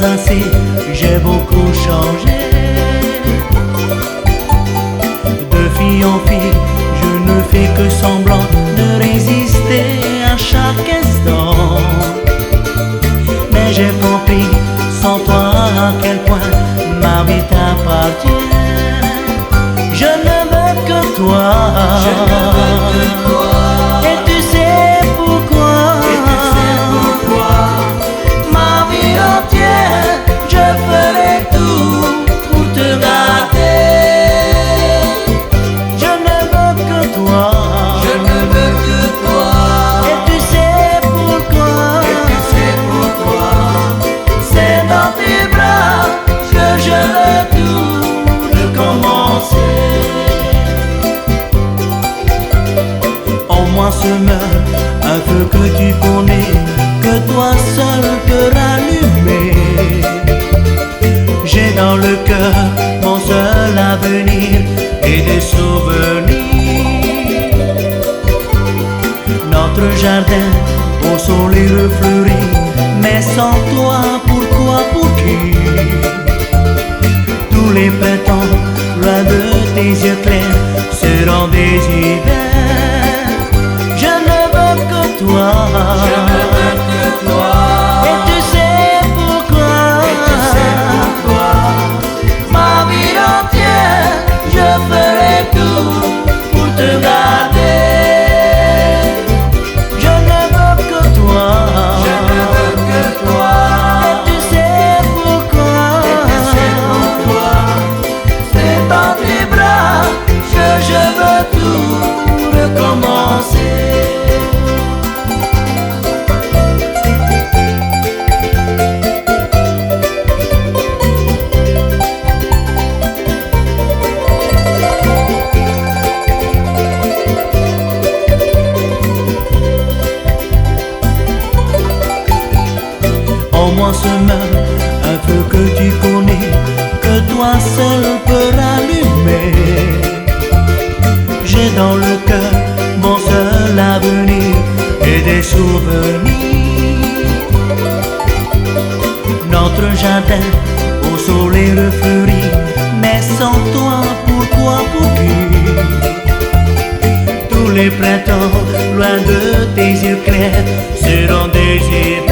passé, j'ai beaucoup changé. De fille en fille, je ne fais que semblant de résister à chaque instant. Mais j'ai compris, sans toi, à quel point ma vie t'appartient. Je ne veux que toi. Je ne veux que toi. Et tu sais pourquoi. Et tu sais pourquoi. Ma vie entière, je ferai tout pour te garder. Je ne veux que toi. Je ne veux que toi. Et tu sais pourquoi. Et tu sais pourquoi. C'est dans tes bras que je veux tout recommencer. En moi se meurt un feu que tu connais, que toi seul peux rallumer. J'ai dans le cœur mon seul avenir et des souvenirs. Notre jardin au soleil refleuri, mais sans toi, pourquoi, pour qui? Tous les printemps, loin de tes yeux clairs, seront des hivers. Je ne veux que toi. Je ne veux que toi. Et tu sais pourquoi. Et tu sais pourquoi. Ma vie entière, je ferai tout pour te garder. Je ne veux que toi. Je ne veux que toi. Et tu sais pourquoi. Et tu sais pourquoi. C'est dans tes bras que je veux tout recommencer. En moi se meurt un feu que tu connais, que toi seul peux rallumer. J'ai dans le cœur mon seul avenir et des souvenirs. Notre jardin au soleil refleuri, mais sans toi, pourquoi, pour qui? Tous les printemps, loin de tes yeux clairs, seront des hivers.